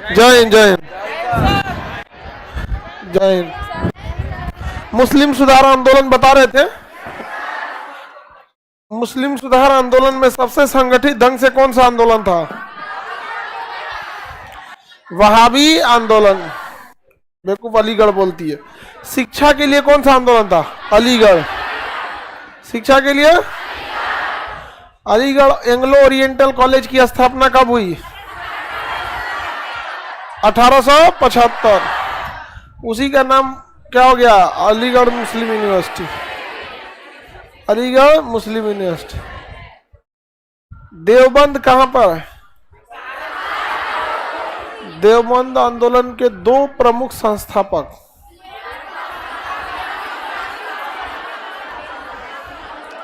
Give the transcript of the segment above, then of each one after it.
जय हिंद जय हिंद जय हिंद। मुस्लिम सुधार आंदोलन बता रहे थे। मुस्लिम सुधार आंदोलन में सबसे संगठित ढंग से कौन सा आंदोलन था? वहाबी आंदोलन। बेवकूफ अलीगढ़ बोलती है। शिक्षा के लिए कौन सा आंदोलन था? अलीगढ़। शिक्षा के लिए अलीगढ़ एंग्लो ओरिएंटल कॉलेज की स्थापना कब हुई? 1875। उसी का नाम क्या हो गया? अलीगढ़ मुस्लिम यूनिवर्सिटी। अलीगढ़ मुस्लिम यूनिवर्सिटी। देवबंद कहां पर है? देवबंद आंदोलन के दो प्रमुख संस्थापक।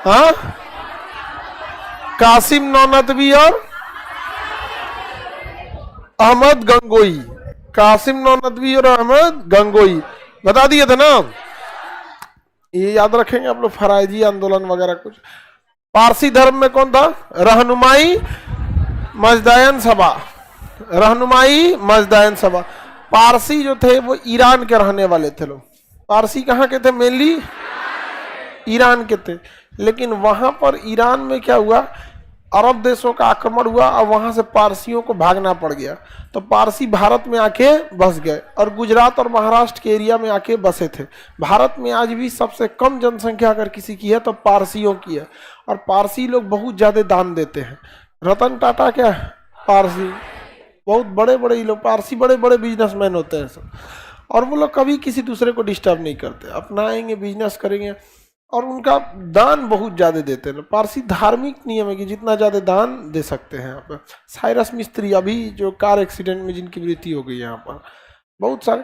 हाँ, कासिम नौनतवी और अहमद गंगोई। कासिम नौनतवी और अहमद गंगोई बता दिए थे ना। ये याद रखेंगे आप लोग, फराइजी आंदोलन वगैरह कुछ। पारसी धर्म में कौन था? रहनुमाई मजदायन सभा। रहनुमाई मजदायन सभा। पारसी जो थे वो ईरान के रहने वाले थे लोग। पारसी कहाँ के थे? मेनली ईरान के थे। लेकिन वहां पर ईरान में क्या हुआ, अरब देशों का आक्रमण हुआ और वहां से पारसियों को भागना पड़ गया। तो पारसी भारत में आके बस गए और गुजरात और महाराष्ट्र के एरिया में आके बसे थे। भारत में आज भी सबसे कम जनसंख्या अगर किसी की है तो पारसियों की है। और पारसी लोग बहुत ज्यादा दान देते हैं। रतन टाटा क्या है? पारसी। बहुत बड़े बड़े लोग पारसी बड़े बड़े बिजनेसमैन होते हैं सब। और वो लोग कभी किसी दूसरे को डिस्टर्ब नहीं करते, अपनाएंगे, बिजनेस करेंगे। और उनका दान बहुत ज्यादा देते हैं। पारसी धार्मिक नियम है कि जितना ज्यादा दान दे सकते हैं। यहाँ पर साइरस मिस्त्री, अभी जो कार एक्सीडेंट में जिनकी मृत्यु हो गई यहाँ पर, बहुत सारे।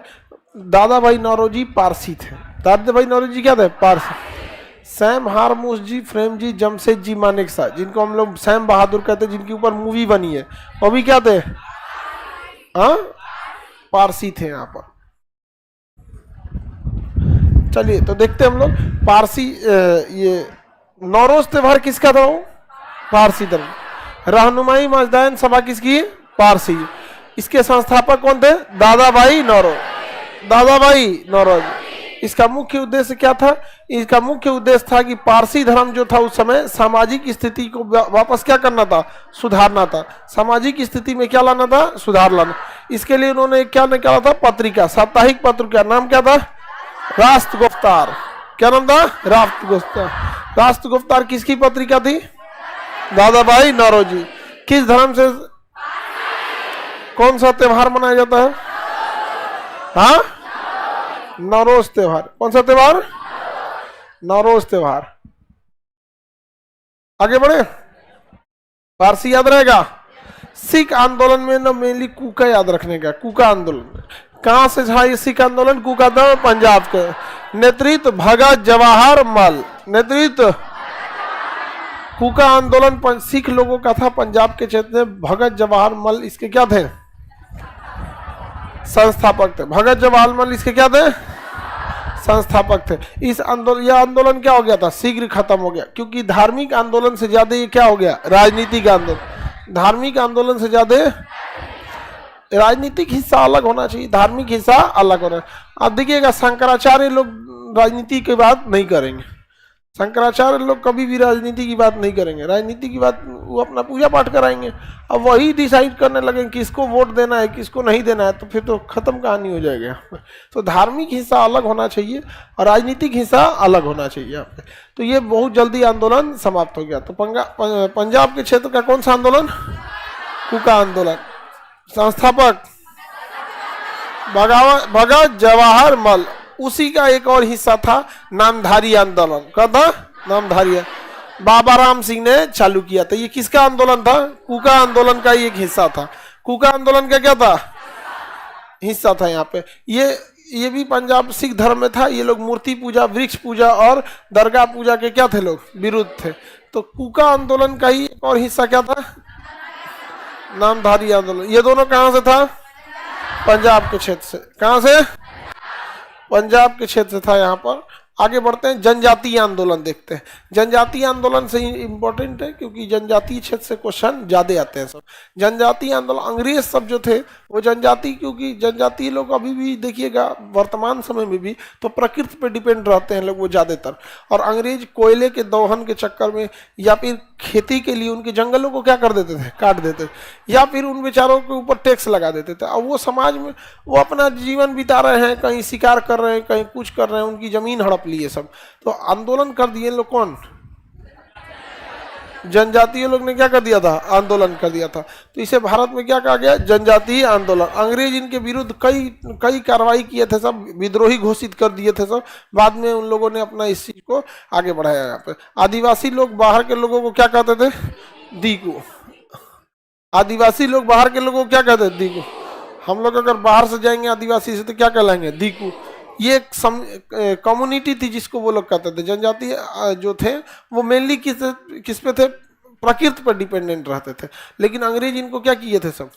दादा भाई नौरोजी पारसी थे। दादा भाई नौरोजी क्या थे? पारसी। सैम हारमूस जी, फ्रेम जी, जमशेद जी मानेकशॉ, जिनको हम लोग सैम बहादुर कहते हैं, जिनके ऊपर मूवी बनी है, वो भी क्या थे? हाँ, पारसी थे यहाँ पर। चलिए तो देखते हैं हम लोग। पारसी ये नौरोज त्योहार किसका था? वो पारसी धर्म। रहनुमाई मजदायन सभा किसकी? पारसी। इसके संस्थापक कौन थे? दादा भाई नौरोज। दादा भाई नौरोज। इसका मुख्य उद्देश्य क्या था? इसका मुख्य उद्देश्य था कि पारसी धर्म जो था उस समय सामाजिक स्थिति को वापस क्या करना था? सुधारना था। सामाजिक स्थिति में क्या लाना था? सुधार लाना। इसके लिए उन्होंने क्या निकाला था? पत्रिका, साप्ताहिक पत्र। का नाम क्या था? राष्ट्र गुफ्तार। क्या नाम था? राष्ट्र गुफ्तार। राष्ट्र गुफ्तार किसकी पत्रिका थी? दादा भाई नौरोजी। किस धर्म से कौन सा त्योहार मनाया जाता है? हाँ, नौरोज त्योहार। कौन सा त्योहार? नौरोज त्योहार। आगे बढ़े। पारसी याद रहेगा। सिख आंदोलन में ना मेनली कूका याद रखने का। कूका आंदोलन कहां से था? ये सिख आंदोलन कूका था पंजाब के। नेतृत्व भगत जवाहर मल। नेतृत्व कूका आंदोलन सिख लोगों का था पंजाब के क्षेत्र में। भगत जवाहर मल इसके क्या थे? संस्थापक थे। भगत जवाहर मल इसके क्या थे? संस्थापक थे। इस आंदोलन, यह आंदोलन क्या हो गया था? शीघ्र खत्म हो गया, क्योंकि धार्मिक आंदोलन से ज्यादा ये क्या हो गया? राजनीतिक आंदोलन। धार्मिक आंदोलन से ज्यादा राजनीतिक हिस्सा अलग होना चाहिए, धार्मिक हिस्सा अलग होना। अब देखिएगा, शंकराचार्य लोग राजनीति की बात नहीं करेंगे। शंकराचार्य लोग कभी भी राजनीति की बात नहीं करेंगे। राजनीति की बात वो अपना पूजा पाठ कराएंगे। अब वही डिसाइड करने लगे किसको वोट देना है, किसको नहीं देना है, तो फिर तो खत्म कहानी हो जाएगा। तो धार्मिक हिस्सा अलग होना चाहिए और राजनीतिक हिस्सा अलग होना चाहिए यहाँ पे। तो ये बहुत जल्दी आंदोलन समाप्त हो गया। तो पंजाब के क्षेत्र का कौन सा आंदोलन? कूका आंदोलन। संस्थापक भगत जवाहर मल। उसी का एक और हिस्सा था नामधारी आंदोलन। क्या था? नामधारी। बाबा राम सिंह ने चालू किया था। ये किसका आंदोलन था? कूका आंदोलन का एक हिस्सा था। कूका आंदोलन का क्या था? हिस्सा था यहाँ पे। ये भी पंजाब सिख धर्म में था। ये लोग मूर्ति पूजा, वृक्ष पूजा और दरगाह पूजा के क्या थे? लोग विरुद्ध थे। तो कूका आंदोलन का ही एक और हिस्सा क्या था? नामधारी आंदोलन। ये दोनों कहां से था? पंजाब के क्षेत्र से। कहां से? पंजाब के क्षेत्र से था यहाँ पर। आगे बढ़ते हैं, जनजातीय आंदोलन देखते हैं। जनजातीय आंदोलन से इंपॉर्टेंट है क्योंकि जनजातीय क्षेत्र से क्वेश्चन ज्यादा आते हैं सब। जनजातीय आंदोलन, अंग्रेज सब जो थे वो जनजाति, क्योंकि जनजातीय लोग अभी भी देखिएगा वर्तमान समय में भी तो प्रकृति पे डिपेंड रहते हैं लोग वो ज्यादातर। और अंग्रेज कोयले के दोहन के चक्कर में या फिर खेती के लिए उनके जंगलों को क्या कर देते थे, काट देते थे, या फिर उन बेचारों के ऊपर टैक्स लगा देते थे। अब वो समाज में वो अपना जीवन बिता रहे हैं, कहीं शिकार कर रहे हैं, कहीं कुछ कर रहे हैं, उनकी जमीन हड़प लिए सब, तो आंदोलन कर दिए लोग। कौन? जनजातीय लोग ने क्या कर दिया था, आंदोलन कर दिया था। तो इसे भारत में क्या कहा गया, जनजातीय आंदोलन। अंग्रेज इनके विरुद्ध कई कार्रवाई किए थे, सब विद्रोही घोषित कर दिए थे सब। बाद में उन लोगों ने अपना इस चीज को आगे बढ़ाया। यहाँ पे आदिवासी लोग बाहर के लोगों को क्या कहते थे, दीकू। आदिवासी लोग बाहर के लोगों को क्या कहते थे, दीकू। हम लोग अगर बाहर से जाएंगे आदिवासी से तो क्या कहलाएंगे, दीकू। ये एक कम्युनिटी थी जिसको वो लोग कहते थे। जनजाति जो थे वो मेनली किस पे थे, प्रकृति पर डिपेंडेंट रहते थे। लेकिन अंग्रेज इनको क्या किए थे, सब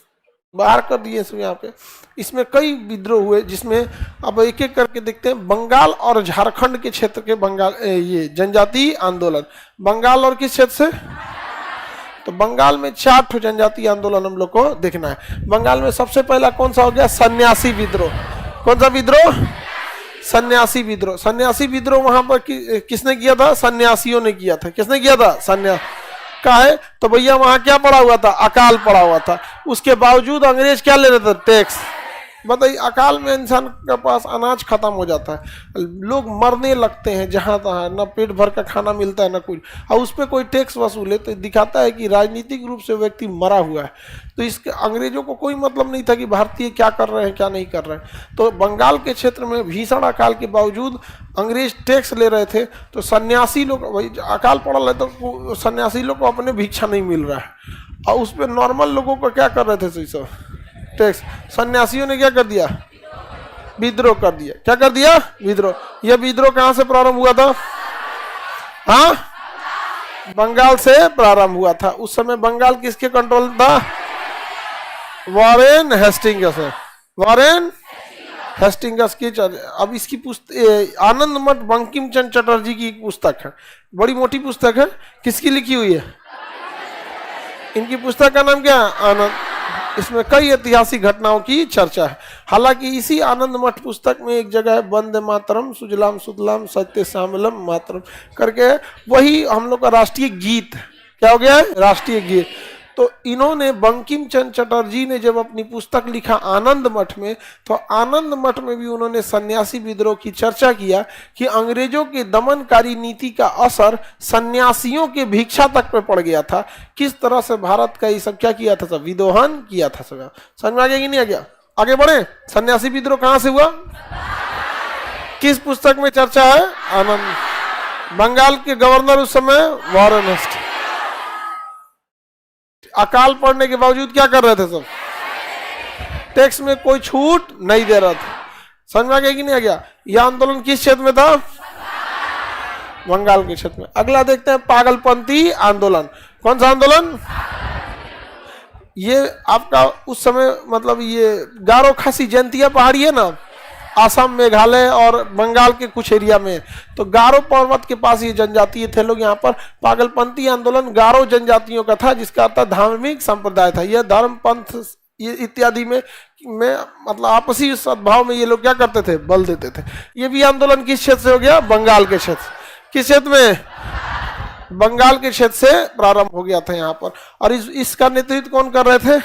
बाहर कर दिए सब। यहाँ पे इसमें कई विद्रोह हुए, जिसमें अब एक एक करके देखते हैं। बंगाल और झारखंड के क्षेत्र के ये जनजातीय आंदोलन, बंगाल और किस क्षेत्र से, तो बंगाल में 4 ठो जनजातीय आंदोलन हम लोग को देखना है। बंगाल में सबसे पहला कौन सा हो गया, सन्यासी विद्रोह। कौन सा विद्रोह, सन्यासी विद्रोह। सन्यासी विद्रोह वहां पर किसने किया था, सन्यासियों ने किया था। किसने किया था, सन्यास का है। तो भैया वहां क्या पड़ा हुआ था, अकाल पड़ा हुआ था। उसके बावजूद अंग्रेज क्या ले रहे थे, टैक्स। बताइए, अकाल में इंसान के पास अनाज खत्म हो जाता है, लोग मरने लगते हैं जहां तहां, ना पेट भर का खाना मिलता है ना कुछ, और उस पर कोई टैक्स वसूले तो दिखाता है कि राजनीतिक रूप से व्यक्ति मरा हुआ है। तो इसके अंग्रेजों को कोई मतलब नहीं था कि भारतीय क्या कर रहे हैं क्या नहीं कर रहे हैं। तो बंगाल के क्षेत्र में भीषण अकाल के बावजूद अंग्रेज टैक्स ले रहे थे। तो सन्यासी लोग, भाई अकाल पड़ा है तो सन्यासी लोग को अपने भिक्षा नहीं मिल रहा है, और उस पर नॉर्मल लोगों को क्या कर रहे थे, सब टैक्स। सन्यासियों ने क्या कर दिया, विद्रोह कर दिया। क्या कर दिया, विद्रोह। यह विद्रोह कहां से प्रारंभ हुआ था, हाँ, बंगाल से प्रारंभ हुआ था। उस समय बंगाल किसके कंट्रोल था, वॉरेन हेस्टिंग्स है, वॉरेन हेस्टिंग्स की। अब इसकी पुस्तक आनंद मठ बंकिम चंद्र चटर्जी की पुस्तक है, बड़ी मोटी पुस्तक है। किसकी लिखी हुई है, इनकी पुस्तक का नाम क्या है, आनंद। इसमें कई ऐतिहासिक घटनाओं की चर्चा है। हालांकि इसी आनंद मठ पुस्तक में एक जगह है, वंदे मातरम सुजलाम सुफलाम सत्य श्यामलम मातरम करके, वही हम लोग का राष्ट्रीय गीत क्या हो गया है, राष्ट्रीय गीत। तो इन्होंने, बंकिम चंद्र चटर्जी ने जब अपनी पुस्तक लिखा आनंद मठ में, तो आनंद मठ में भी उन्होंने सन्यासी विद्रोह की चर्चा किया कि अंग्रेजों के दमनकारी नीति का असर सन्यासियों के भिक्षा तक पे पड़ गया था। किस तरह से भारत का ये सब क्या किया था, सब विद्रोहन किया था। सब समझ में आ गया कि नहीं आ गया, आगे बढ़े। सन्यासी विद्रोह कहां से हुआ, किस पुस्तक में चर्चा है, आनंद। बंगाल के गवर्नर उस समय वॉरेन हेस्टिंग्स। अकाल पड़ने के बावजूद क्या कर रहे थे, सब टैक्स में कोई छूट नहीं दे रहा था। समझ में आ गया कि नहीं आ गया। यह आंदोलन किस क्षेत्र में था, बंगाल के क्षेत्र में। अगला देखते हैं, पागलपंथी आंदोलन। कौन सा आंदोलन, ये आपका उस समय मतलब ये गारो खासी जयंतिया पहाड़ी है ना, आसाम मेघालय और बंगाल के कुछ एरिया में, तो गारो पर्वत के पास ये जनजातीय थे लोग। यहाँ पर पागलपंथी आंदोलन गारो जनजातियों का था, जिसका अर्थ धार्मिक संप्रदाय था। यह धर्म पंथ ये इत्यादि में मतलब आपसी सद्भाव में ये लोग क्या करते थे, बल देते थे। ये भी आंदोलन किस क्षेत्र से हो गया, बंगाल के क्षेत्र। किस क्षेत्र में, बंगाल के क्षेत्र से प्रारंभ हो गया था यहाँ पर। और इसका नेतृत्व कौन कर रहे थे,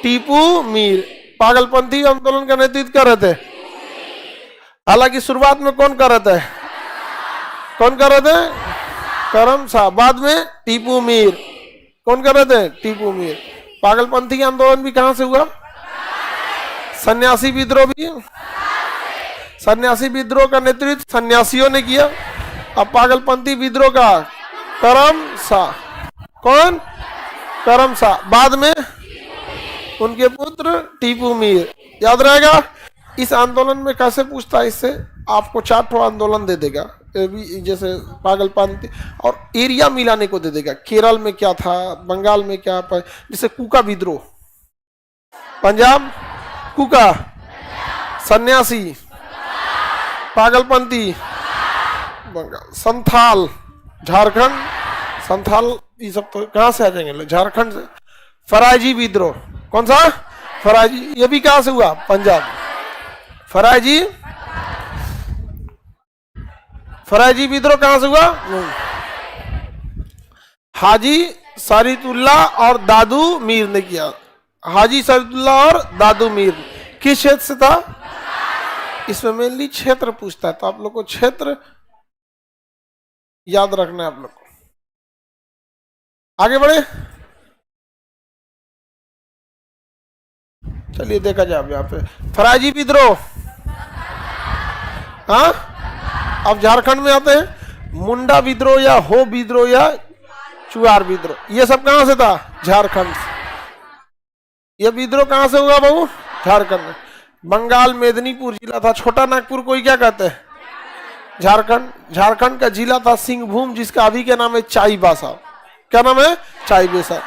टीपू मीर। पागलपंथी आंदोलन का नेतृत्व कर रहे थे। हालांकि शुरुआत में कौन कर रहे थे, कौन कर रहे थे, करम शाह। बाद में टीपू मीर। कौन कर रहे थे, टीपू मीर। पागलपंथी आंदोलन भी कहां से हुआ, सन्यासी विद्रोह भी। सन्यासी विद्रोह का नेतृत्व सन्यासियों ने किया। अब पागलपंथी विद्रोह का करम शाह। कौन, करम शाह। बाद में उनके पुत्र टीपू मीर। याद रहेगा। इस आंदोलन में कैसे पूछता है, इससे आपको 4 ठो आंदोलन दे देगा, जैसे पागलपंथी, और एरिया मिलाने को दे देगा। केरल में क्या था, बंगाल में क्या, जैसे कुका विद्रोह, पंजाब कुका, सन्यासी, पागलपंथी, बंगाल। संथाल झारखंड, संथाल ये सब तो कहां से आ जाएंगे, झारखंड से। फराजी विद्रोह, कौन सा फराजी, ये भी कहां से हुआ, पंजाब। फराजी, फराजी विद्रोह कहां से हुआ, हाजी शरीयतुल्लाह और दादू मीर ने किया। हाजी शरीयतुल्लाह और दादू मीर किस क्षेत्र से था, इसमें मेनली क्षेत्र पूछता है, तो आप लोग को क्षेत्र याद रखना है आप लोग को। आगे बढ़े, चलिए देखा जाए यहाँ पे फराजी विद्रोह। हाँ, अब झारखंड में आते हैं, मुंडा विद्रोह या हो विद्रोह या चुआर विद्रोह, ये सब कहां से था, झारखंड से। ये विद्रोह कहां से हुआ बाबू, झारखंड में। बंगाल मेदिनीपुर जिला था, छोटा नागपुर को क्या कहते हैं, झारखंड। झारखंड का जिला था सिंहभूम, जिसका अभी क्या नाम है, चाईबासा। क्या नाम है, चाईबासा,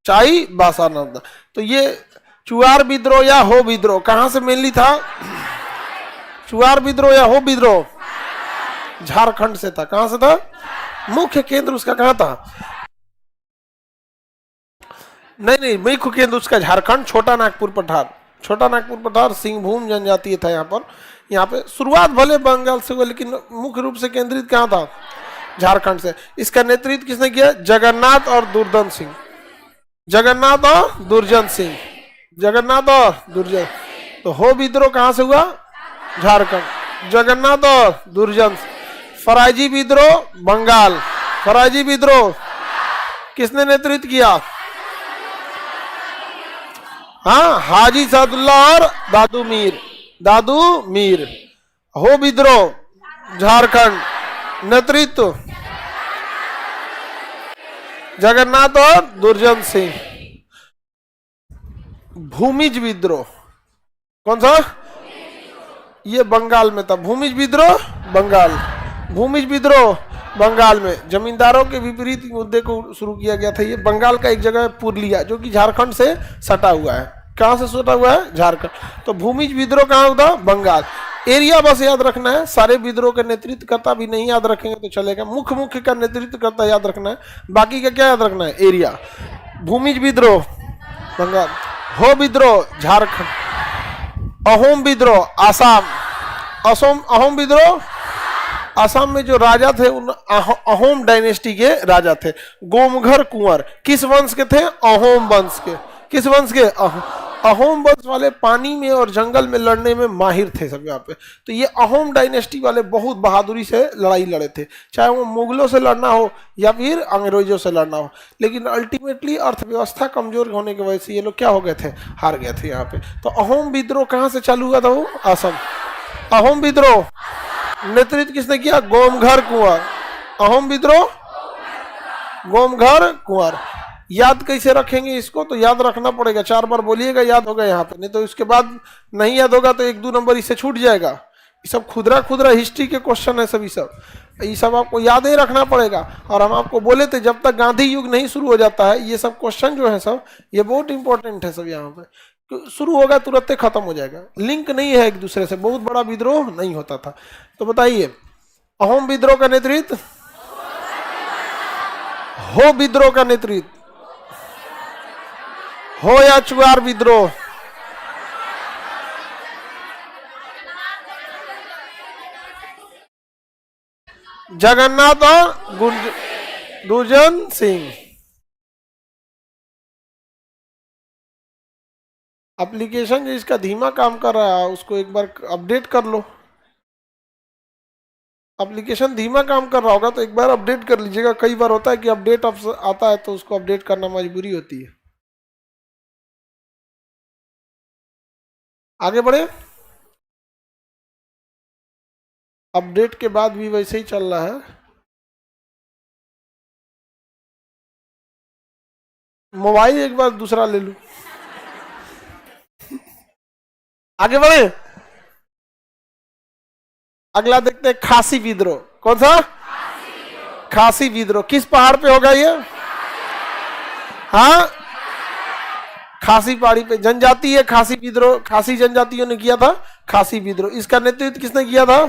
चाईबासा नाम था। तो ये चुआर विद्रोह या हो विद्रोह कहां से मेनली था, चुआर विद्रोह या हो विद्रोह झारखंड से था। कहां से था, मुख्य केंद्र उसका कहां था, नहीं मुख्य केंद्र उसका झारखंड, छोटा नागपुर पठार। छोटा नागपुर पठार सिंहभूम जनजातीय था यहाँ पर। यहाँ पे शुरुआत भले बंगाल से हुआ, लेकिन मुख्य रूप से केंद्रित कहाँ था, झारखंड से। इसका नेतृत्व किसने किया, जगन्नाथ और दुर्जन सिंह। जगन्नाथ और दुर्जन सिंह, जगन्नाथ और दुर्जन। तो हो विद्रोह कहां से हुआ, झारखंड, जगन्नाथ और दुर्जन। फराजी विद्रोह बंगाल, फराजी विद्रोह किसने नेतृत्व किया, हाँ, हाजी सादुल्लाह और दादू मीर, दादू मीर। हो विद्रोह झारखंड, नेतृत्व जगन्नाथ और दुर्जन सिंह। भूमिज विद्रोह कौन सा, ये बंगाल में था। भूमिज विद्रोह बंगाल, भूमिज विद्रोह बंगाल में जमींदारों के विपरीत मुद्दे को शुरू किया गया था। ये बंगाल का एक जगह है पुरलिया, जो कि झारखंड से सटा हुआ है। कहां से सटा हुआ है, झारखंड। तो भूमिज विद्रोह कहां होता, बंगाल। एरिया बस याद रखना है, सारे विद्रोह का नेतृत्व करता भी नहीं याद रखेंगे तो चलेगा। मुख्य मुख्य का नेतृत्व करता याद रखना है, बाकी का क्या याद रखना है, एरिया। भूमिज विद्रोह बंगाल, हो विद्रोह झारखंड, अहोम विद्रोह आसाम। अहोम विद्रोह असम में जो राजा थे उन अहोम डायनेस्टी के राजा थे। गोमघर कुंवर किस वंश के थे, अहोम वंश के। किस वंश के, अहोम वंश वाले पानी में और जंगल में लड़ने में माहिर थे सब यहाँ पे। तो ये अहोम डायनेस्टी वाले बहुत बहादुरी से लड़ाई लड़े थे, चाहे वो मुगलों से लड़ना हो या फिर अंग्रेजों से लड़ना हो। लेकिन अल्टीमेटली अर्थव्यवस्था कमजोर होने की वजह से ये लोग क्या हो गए थे, हार गए थे यहाँ पे। तो अहोम विद्रोह कहाँ से चालू हुआ था, वो असम। अहोम विद्रोह नेतृत्व किसने किया, गोमघर कुंवर। अहोम विद्रोह गोमघर कुंवर। याद कैसे रखेंगे इसको, तो याद रखना पड़ेगा, 4 बार बोलिएगा, याद होगा यहाँ पे। नहीं तो इसके बाद नहीं याद होगा तो 1-2 नंबर इससे छूट जाएगा। ये सब खुदरा खुदरा हिस्ट्री के क्वेश्चन है सभी सब, ये सब आपको याद ही रखना पड़ेगा। और हम आपको बोले थे जब तक गांधी युग नहीं शुरू हो जाता है, ये सब क्वेश्चन जो है सब ये बहुत इंपॉर्टेंट है सब। यहाँ पे शुरू होगा तुरंत खत्म हो जाएगा, लिंक नहीं है एक दूसरे से, बहुत बड़ा विद्रोह नहीं होता था। तो बताइए, अहोम विद्रोह का नेतृत्व, हो विद्रोह का नेतृत्व, हो या चुआर विद्रोह, जगन्नाथ और दुर्जन सिंह। एप्लीकेशन जो इसका धीमा काम कर रहा है उसको एक बार अपडेट कर लो। एप्लीकेशन धीमा काम कर रहा होगा तो एक बार अपडेट कर लीजिएगा। कई बार होता है कि अपडेट आता है तो उसको अपडेट करना मजबूरी होती है। आगे बढ़े, अपडेट के बाद भी वैसे ही चल रहा है। मोबाइल एक बार दूसरा ले लूं। आगे बढ़े, अगला देखते हैं खासी विद्रोह। कौन सा, खासी विद्रोह किस पहाड़ पे होगा ये, हाँ, खासी पहाड़ी पे। जनजाति है खासी विद्रोह, खासी जनजातियों ने किया था खासी विद्रोह। इसका नेतृत्व किसने किया था,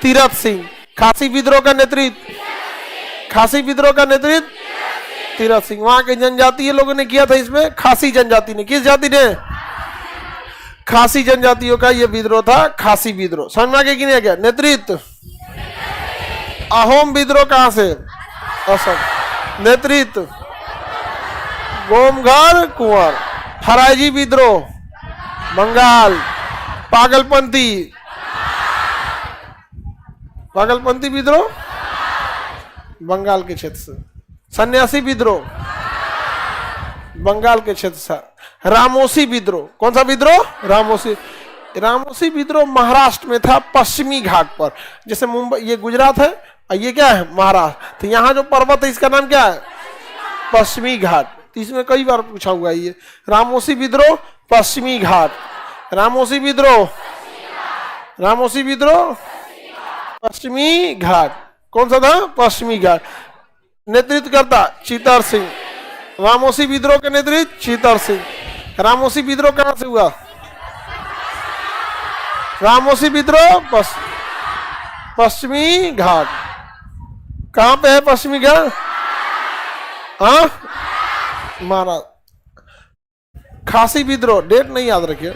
तीरथ सिंह। खासी विद्रोह का नेतृत्व, खासी विद्रोह का नेतृत्व तीरथ सिंह। वहां के जनजातीय लोगों ने किया था, इसमें खासी जनजाति ने। किस जाति ने? खासी जनजातियों का ये विद्रोह था, खासी विद्रोह। समझ में आ गया कि नहीं आ गया? नेतृत्व अहोम विद्रोह कहां से? असम। नेतृत्व गोमघर कुंवर। फराइजी विद्रोह बंगाल। पागलपंथी, पागलपंथी विद्रोह बंगाल के क्षेत्र से। सन्यासी विद्रोह बंगाल के क्षेत्र से। रामोसी विद्रोह, कौन सा विद्रोह? रामोसी। रामोसी विद्रोह महाराष्ट्र में था, पश्चिमी घाट पर। जैसे मुंबई, ये गुजरात है और ये क्या है? महाराष्ट्र। तो यहाँ जो पर्वत है इसका नाम क्या है? पश्चिमी घाट। तो इसमें कई बार पूछा हुआ है ये। रामोसी विद्रोह पश्चिमी घाट। रामोसी विद्रोह, रामोसी विद्रोह पश्चिमी घाट। कौन सा था? पश्चिमी घाट। नेतृत्व करता चीतर सिंह। रामोसी विद्रोह के नेतृत्व चीतर सिंह। रामोसी विद्रोह कहां से हुआ? रामोसी विद्रोह पश्चिमी घाट। कहां पे है पश्चिमी घाट? हाँ, महाराज। खासी विद्रोह, डेट नहीं याद रखिए।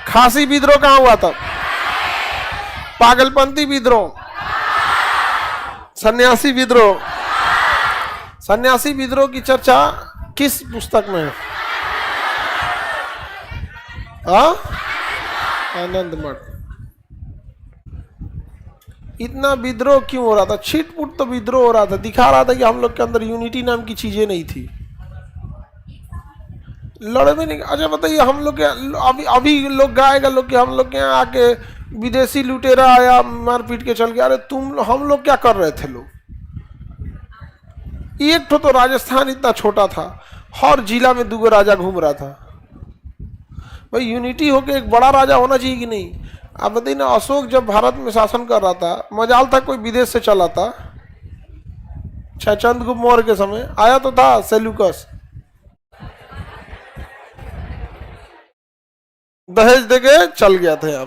खासी विद्रोह कहां हुआ था? पागलपंथी विद्रोह, सन्यासी विद्रोह। सन्यासी विद्रोह की चर्चा किस पुस्तक में है? आनंद मठ। इतना विद्रोह क्यों हो रहा था? छिटपुट तो विद्रोह हो रहा था, दिखा रहा था कि हम लोग के अंदर यूनिटी नाम की चीजें नहीं थी। लड़े में नहीं। अच्छा बताइए, हम लोग के अभी लोग गाएगा लोग कि हम लोग के यहाँ आके विदेशी लुटेरा आया मार पीट के चल गया। अरे हम लोग क्या कर रहे थे? लोग एक तो राजस्थान इतना छोटा था, हर जिला में 2 राजा घूम रहा था। भाई यूनिटी होके एक बड़ा राजा होना चाहिए कि नहीं? आप बताइए ना, अशोक जब भारत में शासन कर रहा था, मजाल था कोई विदेश से चला था। चंद्रगुप्त मौर्य के समय आया तो था सेल्यूकस, दहेज देके चल गया था यहाँ।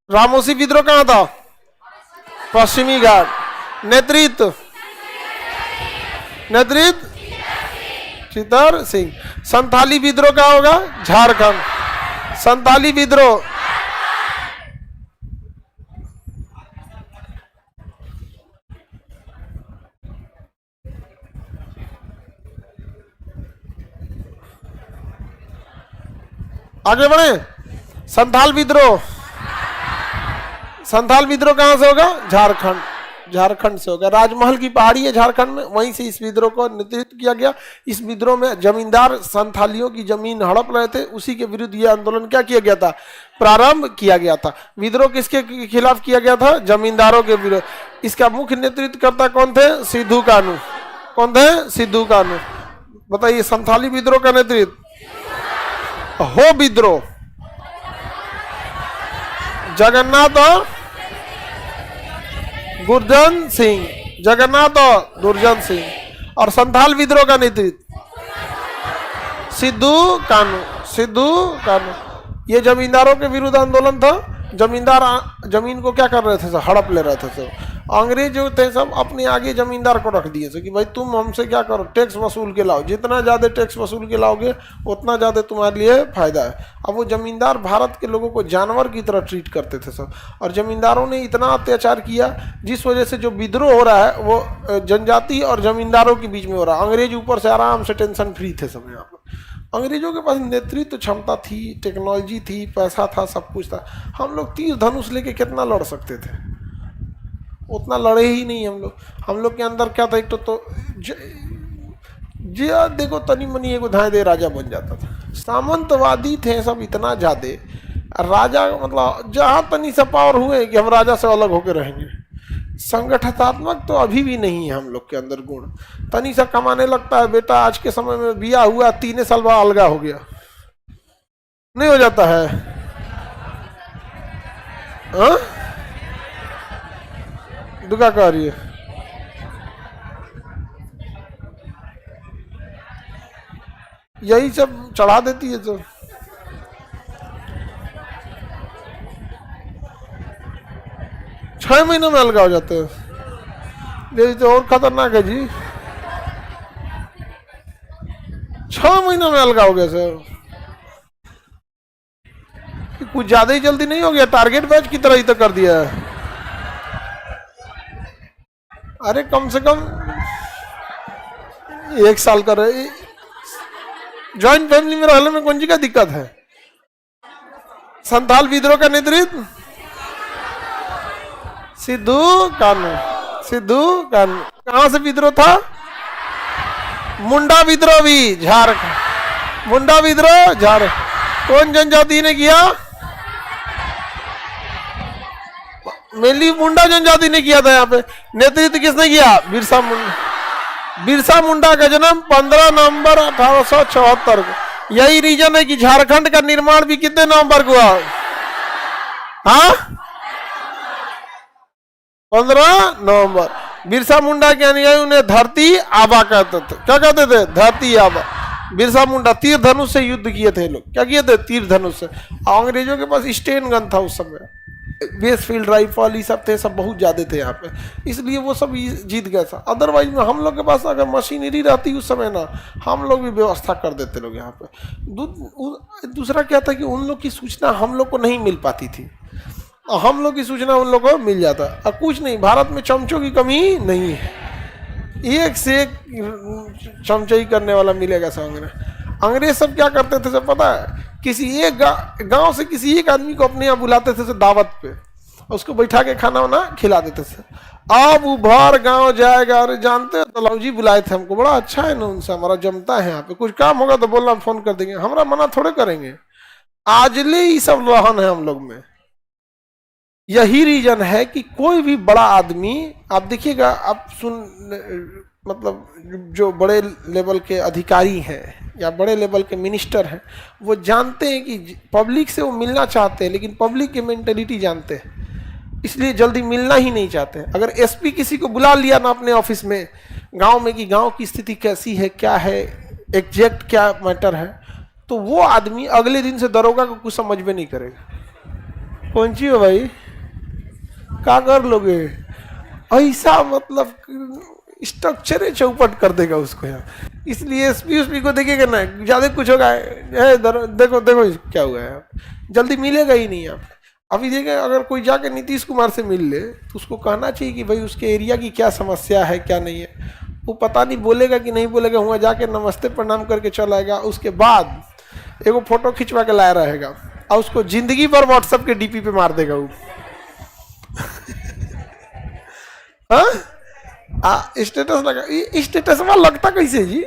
रामोसी विद्रोह कहां था? पश्चिमी घाट। नेतृत्व, नेतृत्व चीतर सिंह। संथाली विद्रोह कहां होगा? झारखंड। संथाली विद्रोह आगे बढ़े। संथाल विद्रोह, संथाल विद्रोह कहां से होगा? झारखंड। झारखंड से होगा। राजमहल की पहाड़ी है झारखंड में, वहीं से इस विद्रोह को नेतृत्व किया गया। इस विद्रोह में जमींदार संथालियों की जमीन हड़प रहे थे, उसी के विरुद्ध यह आंदोलन क्या किया गया था? प्रारंभ किया गया था। विद्रोह किसके खिलाफ किया गया था? जमींदारों के विरुद्ध। इसका मुख्य नेतृत्वकर्ता कौन थे? सिद्धू कानू। कौन थे? सिद्धू कानू। बताइए, संथाली विद्रोह का नेतृत्व हो विद्रोह जगन्नाथ और गुरजन सिंह। जगन्नाथ और गुरजन सिंह। और संथाल विद्रोह का नेतृत्व सिद्धू कानू। सिद्धू कानू। ये जमींदारों के विरुद्ध आंदोलन था। जमींदार जमीन को क्या कर रहे थे? हड़प ले रहे थे। सब अंग्रेज जो थे सब अपने आगे जमींदार को रख दिए थे कि भाई तुम हमसे क्या करो? टैक्स वसूल के लाओ। जितना ज़्यादा टैक्स वसूल के लाओगे उतना ज़्यादा तुम्हारे लिए फायदा है। अब वो जमींदार भारत के लोगों को जानवर की तरह ट्रीट करते थे सब। और जमींदारों ने इतना अत्याचार किया जिस वजह से जो विद्रोह हो रहा है वो जनजाति और जमींदारों के बीच में हो रहा है। अंग्रेज ऊपर से आराम से टेंशन फ्री थे सब यहाँ पर। अंग्रेजों के पास नेतृत्व क्षमता थी, टेक्नोलॉजी थी, पैसा था, सब कुछ था। हम लोग तीर धनुष लेके कितना लड़ सकते थे? उतना लड़े ही नहीं हम लोग। हम लोग के अंदर क्या था? एक तो देखो तनी मनी एगो धाए दे राजा बन जाता था। सामंतवादी थे सब इतना ज़्यादा, राजा मतलब जहाँ तनी सा पावर हुए कि हम राजा से अलग होकर रहेंगे। संगठनात्मक तो अभी भी नहीं है हम लोग के अंदर गुण। तनी सा कमाने लगता है बेटा, आज के समय में बिया हुआ 3 साल बाद अलगा हो गया, नहीं हो जाता है? हाँ, दुका कह रही है। यही सब चढ़ा देती है। तो 6 महीने में अलगा हो जाते हैं। ये तो और खतरनाक है जी, 6 महीने में अलगा हो गया सर। कुछ ज्यादा ही जल्दी नहीं हो गया? टारगेट बैच की तरह ही तो कर दिया है। अरे कम से कम 1 साल का रहे। ज्वाइंट फैमिली में रहने में कौन सी का दिक्कत है? संथाल विद्रोह का नेतृत्व सिद्धू कानू। सिद्धू कानू कहां से विद्रोह था? मुंडा विद्रोह भी झारखंड। मुंडा विद्रोह झारखंड कौन जनजाति ने किया? मेनली मुंडा जनजाति ने किया था। यहाँ पे नेतृत्व किसने किया? बिरसा मुंडा। बिरसा मुंडा का जन्म 15 नवंबर 1874 को। यही रीजन है कि झारखंड का निर्माण भी कितने नवंबर को हुआ? हाँ, 15 नवंबर। बिरसा मुंडा के अनुयायी उन्हें धरती आबा कहते थे। क्या कहते थे? धरती आबा। बिरसा मुंडा तीर धनुष से युद्ध किए थे। लोग क्या किए थे? तीर धनुष से। अंग्रेजों के पास स्टेन गन था उस समय, वेस्टफील्ड राइफल ये सब थे, सब बहुत ज्यादा थे यहाँ पे, इसलिए वो सब जीत गया था। अदरवाइज में हम लोग के पास अगर मशीनरी रहती उस समय ना, हम लोग भी व्यवस्था कर देते लोग यहाँ पे। दूसरा क्या था कि उन लोग की सूचना हम लोग को नहीं मिल पाती थी, हम लोग की सूचना उन लोग को मिल जाता। और कुछ नहीं, भारत में चमचों की कमी नहीं है, एक से एक चमचाई करने वाला मिलेगा सामने। अंग्रेज सब क्या करते थे सब पता है? किसी एक गांव से किसी एक आदमी को अपने यहाँ बुलाते थे दावत पे, उसको बैठा के खाना वाना खिला देते थे। अब उभर गांव जाएगा, अरे जानते हो दलाव जी बुलाए थे हमको, बड़ा अच्छा है ना उनसे, हमारा जमता है यहाँ पे, कुछ काम होगा तो बोलना फोन कर देंगे, हमारा मना थोड़े करेंगे। आजले ये सब रहन है हम लोग में। यही रीजन है कि कोई भी बड़ा आदमी आप देखिएगा, आप मतलब जो बड़े लेवल के अधिकारी हैं या बड़े लेवल के मिनिस्टर हैं, वो जानते हैं कि पब्लिक से वो मिलना चाहते हैं, लेकिन पब्लिक की मेंटेलिटी जानते हैं, इसलिए जल्दी मिलना ही नहीं चाहते। अगर एसपी किसी को बुला लिया ना अपने ऑफिस में गांव में कि गांव की स्थिति कैसी है, क्या है, एग्जैक्ट क्या मैटर है, तो वो आदमी अगले दिन से दरोगा को कुछ समझ में नहीं करेगा। कौन सी हो भाई, क्या कर लोगे? ऐसा मतलब स्ट्रक्चर चौपट कर देगा उसको यहाँ। इसलिए एसपी को देखिएगा ना, ज्यादा कुछ होगा, देखो देखो क्या हुआ है, जल्दी मिलेगा ही नहीं आप। अभी देखिए, अगर कोई जाके नीतीश कुमार से मिल ले तो उसको कहना चाहिए कि भाई उसके एरिया की क्या समस्या है क्या नहीं है। वो पता नहीं बोलेगा कि नहीं बोलेगा, वहाँ जाके नमस्ते प्रणाम करके चल आएगा, उसके बाद एगो फोटो खिंचवा के लाया रहेगा और उसको जिंदगी भर व्हाट्सएप के डीपी पे मार देगा वो। हाँ, स्टेटस लगा, स्टेटस में लगता कैसे जी?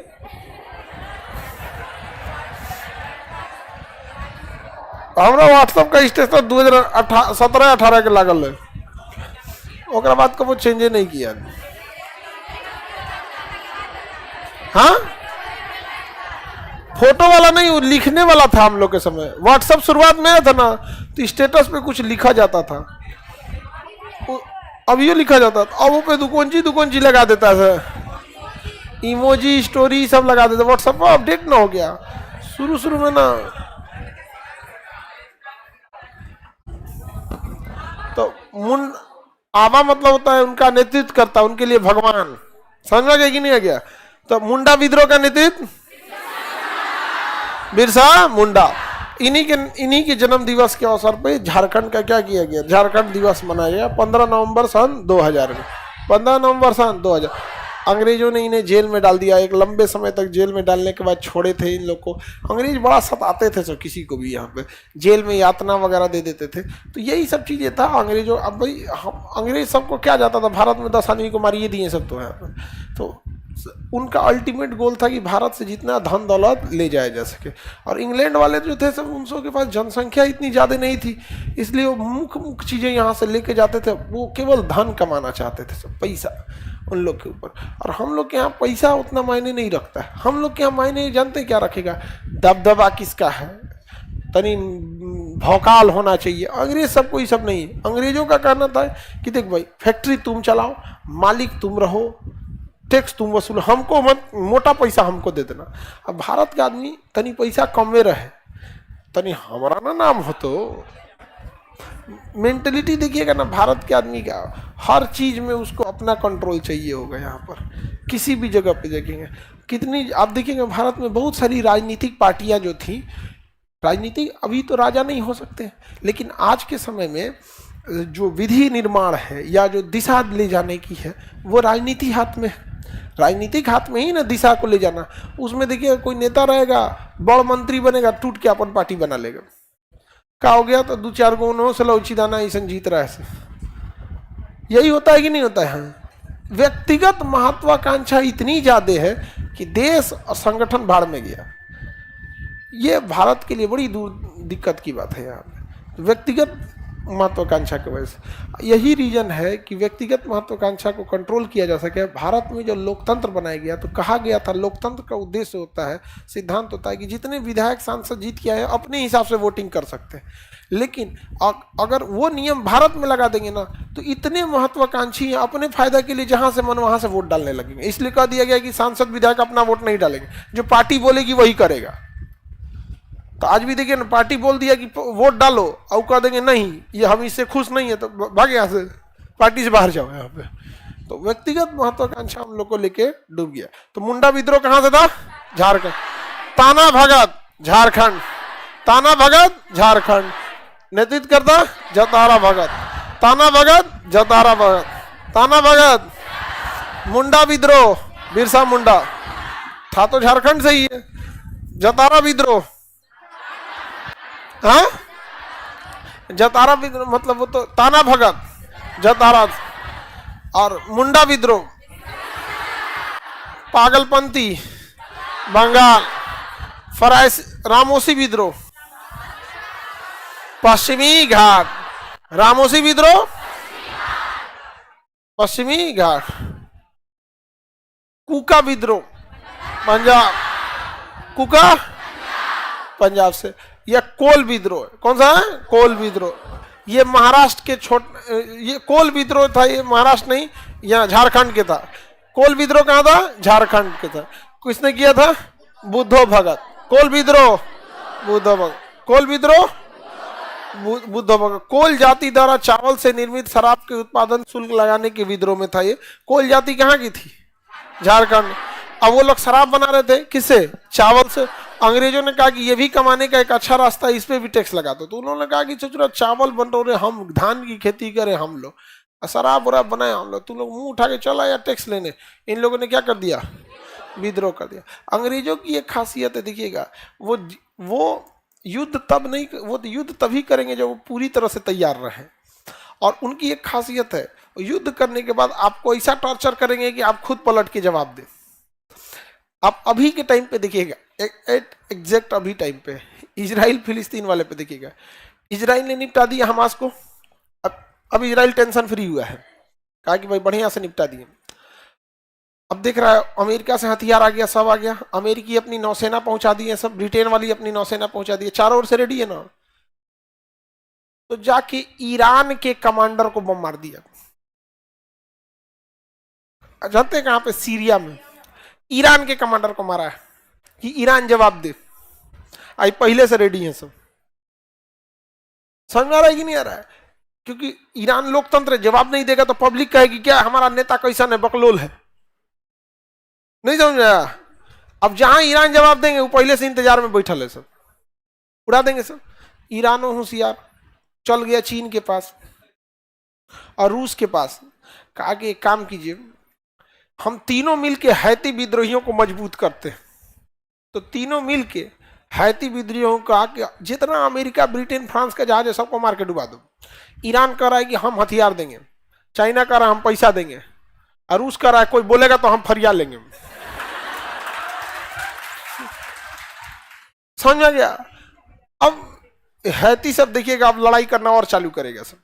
हमारा व्हाट्सएप का स्टेटस 2017-18 के लागल है, ओकरा बाद को वो चेंज नहीं किया। हाँ, फोटो वाला नहीं, वो लिखने वाला था हम लोग के समय। व्हाट्सएप शुरुआत में आया था ना, तो स्टेटस पे कुछ लिखा जाता था, अब ये लिखा जाता था, अब वो पे दुकोंची लगा देता है, इमोजी स्टोरी सब लगा देता। व्हाट्सएप पर अपडेट ना हो गया शुरू में ना, तो आबा मतलब होता है उनका नेतृत्व करता, उनके लिए भगवान। समझ में गया कि नहीं आ गया? तो मुंडा विद्रोह का नेतृत्व बिरसा मुंडा। इन्हीं के जन्म दिवस के अवसर पे झारखंड का क्या किया गया? झारखंड दिवस मनाया गया 15 नवंबर सन 2000 में। 15 नवंबर सन 2000 अंग्रेजों ने इन्हें जेल में डाल दिया। एक लंबे समय तक जेल में डालने के बाद छोड़े थे इन लोग को। अंग्रेज बड़ा सताते थे, सब किसी को भी यहाँ पे जेल में यातना वगैरह दे देते थे। तो यही सब चीज़ें था अंग्रेजों। अब भाई हम अंग्रेज सबको क्या जाता था, भारत में 10 आदमी को मारिए दिए सब तो यहाँ पर। तो उनका अल्टीमेट गोल था कि भारत से जितना धन दौलत ले जाया जा सके। और इंग्लैंड वाले जो थे सब, उन के पास जनसंख्या इतनी ज़्यादा नहीं थी, इसलिए वो मुख्य चीज़ें यहाँ से लेके जाते थे। वो केवल धन कमाना चाहते थे, सब पैसा उन लोग के ऊपर। और हम लोग के यहाँ पैसा उतना मायने नहीं रखता है। हम लोग के यहाँ मायने जानते क्या रखेगा? दबदबा किसका है, तनी भौकाल होना चाहिए। अंग्रेज सबको ये सब नहीं है। अंग्रेजों का कहना था कि देख भाई, फैक्ट्री तुम चलाओ, मालिक तुम रहो, टैक्स तुम वसूल, हमको मत, मोटा पैसा हमको दे देना। अब भारत का आदमी तनी पैसा कम में रहे, तनी हमारा ना नाम हो तो मेंटलिटी देखिएगा ना भारत के आदमी का, हर चीज में उसको अपना कंट्रोल चाहिए होगा। यहाँ पर किसी भी जगह पे देखेंगे कितनी, आप देखेंगे भारत में बहुत सारी राजनीतिक पार्टियां जो थी, राजनीतिक अभी तो राजा नहीं हो सकते, लेकिन आज के समय में जो विधि निर्माण है या जो दिशा ले जाने की है वो राजनीति हाथ में है। राजनीतिक हाथ में ही ना दिशा को ले जाना। उसमें देखिए कोई नेता रहेगा, बड़ मंत्री बनेगा, टूट के अपन पार्टी बना लेगा, का हो गया तो दो चार गो उन्होंने सलौची दाना ऐसा जीत रहा है। यही होता है कि नहीं होता है? व्यक्तिगत महत्वाकांक्षा इतनी ज्यादा है कि देश और संगठन भाड़ में गया। ये भारत के लिए बड़ी दूर दिक्कत की बात है। यहाँ पे व्यक्तिगत महत्वाकांक्षा की वजह से यही रीजन है कि व्यक्तिगत महत्वाकांक्षा को कंट्रोल किया जा सके। भारत में जो लोकतंत्र बनाया गया तो कहा गया था लोकतंत्र का उद्देश्य होता है, सिद्धांत होता है कि जितने विधायक सांसद जीत के आए अपने हिसाब से वोटिंग कर सकते हैं। लेकिन अगर वो नियम भारत में लगा देंगे ना तो इतने महत्वाकांक्षी अपने फायदा के लिए जहां से मन वहां से वोट डालने लगेंगे। इसलिए कह दिया गया कि सांसद विधायक अपना वोट नहीं डालेंगे, जो पार्टी बोलेगी वही करेगा। तो आज भी देखिए ना, पार्टी बोल दिया कि वोट डालो और कह देंगे नहीं ये हम इससे खुश नहीं है तो भागे यहाँ से, पार्टी से बाहर जाओ। यहाँ पे तो व्यक्तिगत महत्वाकांक्षा हम लोग को लेके डूब गया। तो मुंडा विद्रोह कहां से था? झारखंड। ताना भगत झारखंड, ताना भगत झारखंड, नेतृत्व करता जतारा भगत, ताना भगत जतारा भगत, ताना भगत, मुंडा विद्रोह बिरसा मुंडा था तो झारखंड से ही है। जतारा विद्रोह, हाँ जतारा विद्रोह मतलब वो तो ताना भगत जतारा, और मुंडा विद्रोह पागलपंथी बंगाल, फराइस रामोसी विद्रोह पश्चिमी घाट, रामोसी विद्रोह पश्चिमी घाट, कुका विद्रोह पंजाब, कुका पंजाब से, यह कोल विद्रोह, कौन सा है? कोल विद्रोह, ये महाराष्ट्र के ये कोल विद्रोह था, ये महाराष्ट्र नहीं, यहाँ झारखंड के था। कोल विद्रोह कहाँ था? झारखंड के था। किसने किया था? बुद्धो भगत। कोल विद्रोह बुद्धो भगत, कोल विद्रोह बुद्धो भगत। कोल जाति द्वारा चावल से निर्मित शराब के उत्पादन शुल्क लगाने के विद्रोह में था ये। कोल जाति कहाँ की थी? झारखंड। अब वो लोग शराब बना रहे थे किससे? चावल से। अंग्रेजों ने कहा कि ये भी कमाने का एक अच्छा रास्ता, इस पे भी टैक्स लगा दो। तो उन्होंने कहा कि चचुरा चावल बन रहे, हम धान की खेती करें, हम लोग शराब वराब बनाए हम लोग, तुम लोग मुंह उठा के चला या टैक्स लेने। इन लोगों ने क्या कर दिया? विद्रोह कर दिया। अंग्रेजों की एक खासियत है, देखिएगा वो युद्ध तब नहीं, वो युद्ध तभी करेंगे जब वो पूरी तरह से तैयार रहे। और उनकी एक खासियत है, युद्ध करने के बाद आपको ऐसा टॉर्चर करेंगे कि आप खुद पलट के जवाब दें। आप अभी के टाइम पे देखिएगा, एग्जैक्ट अभी टाइम पे इजराइल फिलिस्तीन वाले पे देखिएगा, इजराइल ने निपटा दिया हमास को। अब इजराइल टेंशन फ्री हुआ है, कहा कि भाई बढ़िया से निपटा दिए। अब देख रहा है अमेरिका से हथियार आ गया, सब आ गया। अमेरिकी अपनी नौसेना पहुंचा दी है, सब ब्रिटेन वाली अपनी नौसेना पहुंचा दी है, चारों ओर से रेडी है ना। तो जाके ईरान के कमांडर को बम मार दिया। जानते हैं कहां पे? सीरिया में ईरान के कमांडर को मारा है कि ईरान जवाब दे। आई पहले से रेडी है सब। समझ में आ रहा है कि नहीं आ रहा है? क्योंकि ईरान लोकतंत्र जवाब नहीं देगा तो पब्लिक कहेगी क्या हमारा नेता कैसा है, बकलोल है। नहीं समझ में आया? अब जहां ईरान जवाब देंगे वो पहले से इंतजार में बैठल है, सब उड़ा देंगे सब। ईरानो होशियार, चल गया चीन के पास और रूस के पास, कहा कि एक काम कीजिए, हम तीनों मिलके हैती विद्रोहियों को मजबूत करते हैं। तो तीनों मिलके हैती विद्रोहियों को कहा कि जितना अमेरिका, ब्रिटेन, फ्रांस का जहाज है सबको मार के डुबा दो। ईरान कह रहा है कि हम हथियार देंगे, चाइना कह रहा है हम पैसा देंगे, और रूस कह रहा है कोई बोलेगा तो हम फरिया लेंगे। समझ आ गया? अब हैती सब देखिएगा, अब लड़ाई करना और चालू करेगा सब।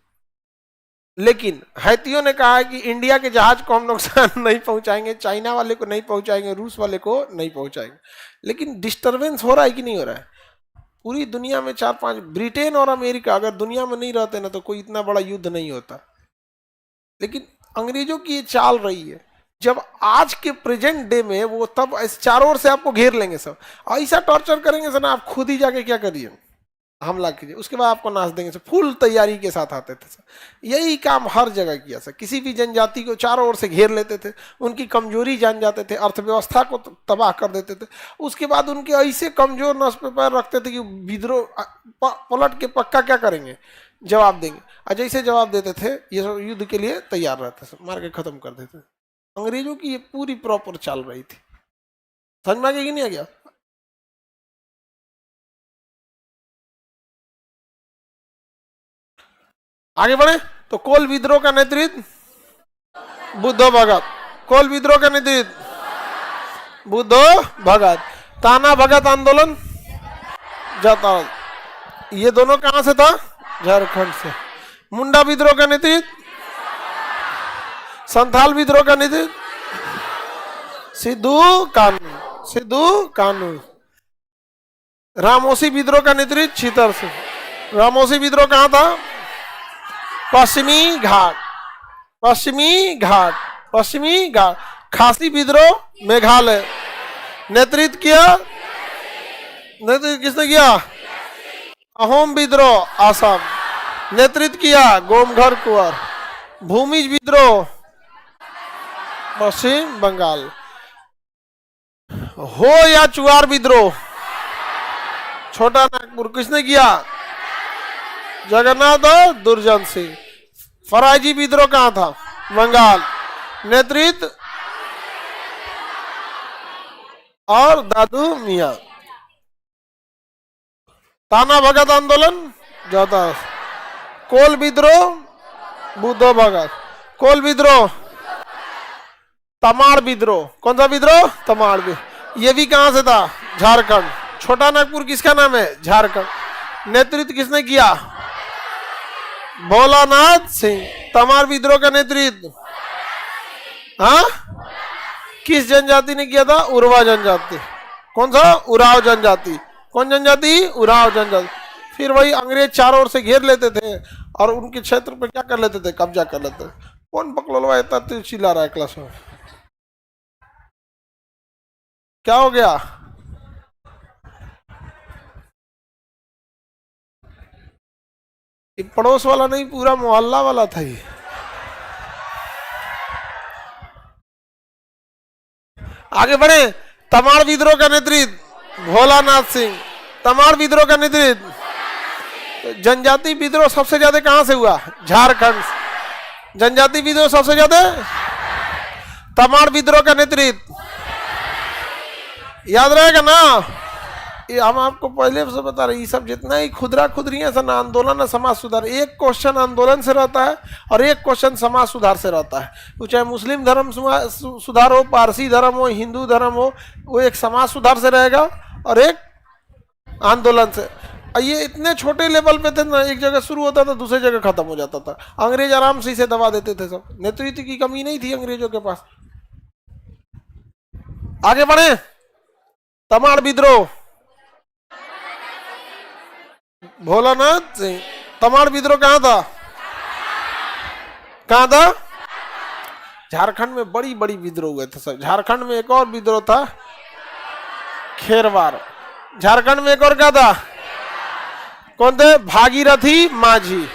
लेकिन हैतियों ने कहा है कि इंडिया के जहाज को हम नुकसान नहीं पहुंचाएंगे, चाइना वाले को नहीं पहुंचाएंगे, रूस वाले को नहीं पहुंचाएंगे। लेकिन डिस्टरबेंस हो रहा है कि नहीं हो रहा है? पूरी दुनिया में 4-5, ब्रिटेन और अमेरिका अगर दुनिया में नहीं रहते ना तो कोई इतना बड़ा युद्ध नहीं होता। लेकिन अंग्रेजों की ये चाल रही है, जब आज के प्रेजेंट डे में वो तब चारों ओर से आपको घेर लेंगे सब, ऐसा टॉर्चर करेंगे सर ना, आप खुद ही जाके क्या करिए, हमला कीजिए, उसके बाद आपको नाच देंगे। फुल तैयारी के साथ आते थे सर। यही काम हर जगह किया सर। किसी भी जनजाति को चारों ओर से घेर लेते थे, उनकी कमजोरी जान जाते थे, अर्थव्यवस्था को तबाह कर देते थे। उसके बाद उनके ऐसे कमजोर नस पे पैर रखते थे कि विद्रोह पलट के पक्का क्या करेंगे, जवाब देंगे। और जैसे जवाब देते थे ये सब युद्ध के लिए तैयार रहते थे, मार के खत्म कर देते। अंग्रेजों की ये पूरी प्रॉपर चल रही थी। समझ में आ गया कि नहीं आ गया? आगे बढ़े तो कोल विद्रोह का नेतृत्व बुद्ध भगत। कोल विद्रोह का नेतृत्व बुद्ध भगत। ताना भगत आंदोलन जाता, ये दोनों कहां से था? झारखंड से। मुंडा विद्रोह का नेतृत्व, संथाल विद्रोह का नेतृत्व सिद्धू कानू। सिद्धू कानू। रामोसी विद्रोह का नेतृत्व छितर से। रामोसी विद्रोह कहां था? पश्चिमी घाट। पश्चिमी घाट। पश्चिमी घाट। खासी विद्रोह मेघालय। नेतृत्व किया, नेतृत्व किसने किया? अहोम विद्रोह आसाम। नेतृत्व किया गोमघर कुंवर। भूमिज विद्रोह पश्चिम बंगाल। हो या चुआर विद्रोह छोटा नागपुर किसने किया? जगन्नाथ और दुर्जन सिंह। फराइजी विद्रोह कहां था? बंगाल। नेतृत्व और दादू मियां। ताना भगत आंदोलन जाता। कोल विद्रोह बुद्ध भगत। कोल विद्रोह तमाड़ विद्रोह। कौन सा विद्रोह? तमाड़ विद्रोह। ये भी कहां से था? झारखंड। छोटा नागपुर किसका नाम है? झारखंड। नेतृत्व किसने किया? भोलानाथ सिंह। तमाड़ विद्रोह का नेतृत्व हाँ किस जनजाति ने किया था? उराव जनजाति। कौन सा? उराव जनजाति। कौन जनजाति? उराव जनजाति। फिर वही अंग्रेज चारों ओर से घेर लेते थे और उनके क्षेत्र पर क्या कर लेते थे? कब्जा कर लेते थे। कौन पकड़वा इतना चिल्ला रहा है क्लास में? क्या हो गया? ये पड़ोस वाला नहीं, पूरा मोहल्ला वाला था ये। आगे बढ़े। तमाड़ विद्रोह का नेतृत्व भोलानाथ सिंह। तमाड़ विद्रोह का नेतृत्व। जनजाति विद्रोह सबसे ज्यादा कहां से हुआ? झारखंड। जनजाति विद्रोह सबसे ज्यादा तमाड़ विद्रोह का नेतृत्व याद रहेगा ना? ये हम आपको पहले से बता रहे, ये सब जितना ही खुदरा खुदरियां सन आंदोलन है समाज सुधार, एक क्वेश्चन आंदोलन से रहता है और एक क्वेश्चन समाज सुधार से रहता है। तो चाहे मुस्लिम धर्म सुधार हो, पारसी धर्म हो, हिंदू धर्म हो, वो एक समाज सुधार से रहेगा और एक आंदोलन से। ये इतने छोटे लेवल पे थे ना, एक जगह शुरू होता था दूसरी जगह खत्म हो जाता था। अंग्रेज आराम से इसे दबा देते थे। सब नेतृत्व की कमी नहीं थी अंग्रेजों के पास। आगे बढ़े। तमाड़ विद्रोह भोलानाथ सिंह। तमाड़ विद्रोह कहां था? कहां था? झारखंड में बड़ी बड़ी विद्रोह हुए थे सर। झारखंड में एक और विद्रोह था खेरवार। झारखंड में एक और क्या था? कौन थे? भागीरथी माझी।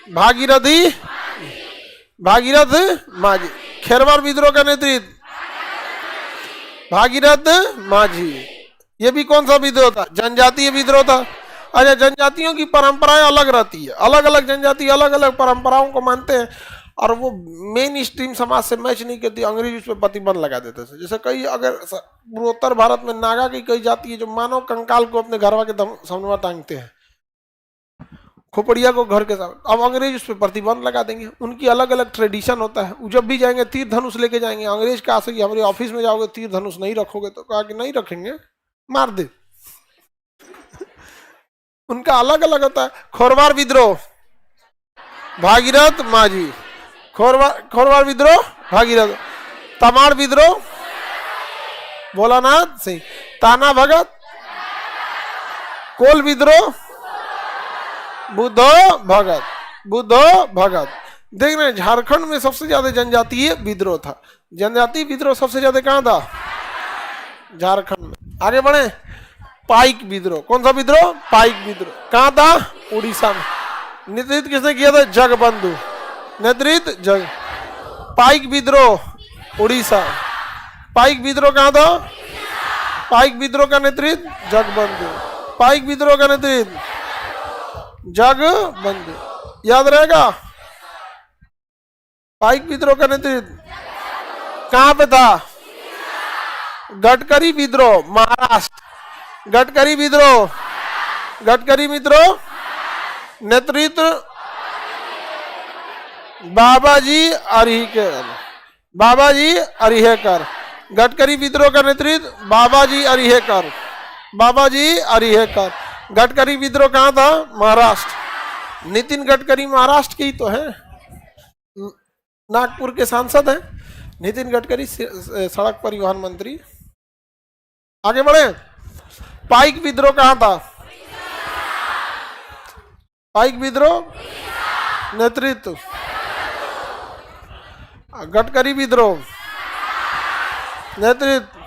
भागीरथी भागीरथ माझी। खेरवार विद्रोह का नेतृत्व भागीरथ माझी। ये भी कौन सा विद्रोह था? जनजातीय विद्रोह था। अच्छा, जनजातियों की परंपराएं अलग रहती है, अलग अलग जनजाति अलग अलग परंपराओं को मानते हैं और वो मेन स्ट्रीम समाज से मैच नहीं करती। अंग्रेज उस पर प्रतिबंध लगा देते थे। जैसे कई अगर पूर्वोत्तर भारत में नागा की कई जाति है जो मानव कंकाल को अपने घरवा के सामने टांगते हैं, खोपड़िया को घर के सामने। अब अंग्रेज उस पर प्रतिबंध लगा देंगे। उनकी अलग अलग ट्रेडिशन होता है। वो जब भी जाएंगे तीर धनुष लेके जाएंगे। अंग्रेज कहा से कि हमारे ऑफिस में जाओगे तीर धनुष नहीं रखोगे, तो कहा कि नहीं रखेंगे, मार दे। उनका अलग अलग होता है। खोरवार विद्रोह भागीरथ माझी। खोरवार विद्रोह भागीरथ। तमाड़ विद्रोह भोलानाथ सिंह। ताना भगत। कोल विद्रोह बुद्ध भगत। बुद्ध भगत। देख रहे हैं झारखंड में सबसे ज्यादा जनजातीय विद्रोह था। जनजातीय विद्रोह सबसे ज्यादा कहां था? झारखंड में। आगे बढ़े। पाइक विद्रोह। कौन सा विद्रोह? पाइक विद्रोह। कहां था? उड़ीसा में। नेतृत्व किसने किया था? जगबंधु। नेतृत्व जग। पाइक विद्रोह उड़ीसा। पाइक विद्रोह कहां था? पाइक विद्रोह का नेतृत्व जगबंधु। पाइक विद्रोह का नेतृत्व जगबंधु। याद रहेगा? पाइक विद्रोह का नेतृत्व कहां पे था? गडकरी विद्रोह महाराष्ट्र। गडकरी विद्रोह, गडकरी विद्रोह नेतृत्व बाबाजी अरिहेकर। बाबाजी अरिहेकर। गडकरी विद्रोह का नेतृत्व बाबाजी अरिहेकर। बाबाजी अरिहेकर। गडकरी विद्रोह कहां था? महाराष्ट्र। नितिन गडकरी महाराष्ट्र के ही तो है, नागपुर के सांसद हैं नितिन गडकरी, सड़क परिवहन मंत्री। आगे बढ़े। पाइक विद्रोह कहां था? पाइक विद्रोह नेतृत्व गडकरी विद्रोह नेतृत्व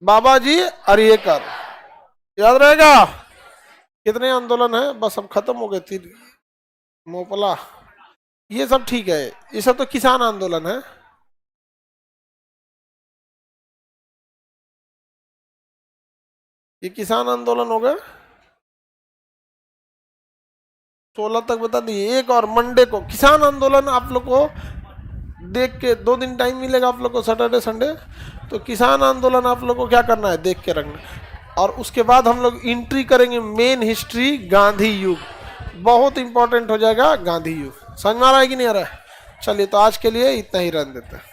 बाबाजी अरिहेकर। याद रहेगा? कितने आंदोलन है? बस अब खत्म हो गए। तीन मोपला, ये सब ठीक है, ये सब तो किसान आंदोलन है। ये किसान आंदोलन हो गए। 16 तक बता दिए। एक और मंडे को किसान आंदोलन आप लोग को देख के 2 दिन टाइम मिलेगा आप लोग को, सैटरडे संडे। तो किसान आंदोलन आप लोग को क्या करना है? देख के रखना। और उसके बाद हम लोग एंट्री करेंगे मेन हिस्ट्री, गांधी युग। बहुत इंपॉर्टेंट हो जाएगा गांधी युग। समझ में आ रहा है कि नहीं आ रहा है? चलिए, तो आज के लिए इतना ही रहने देते हैं।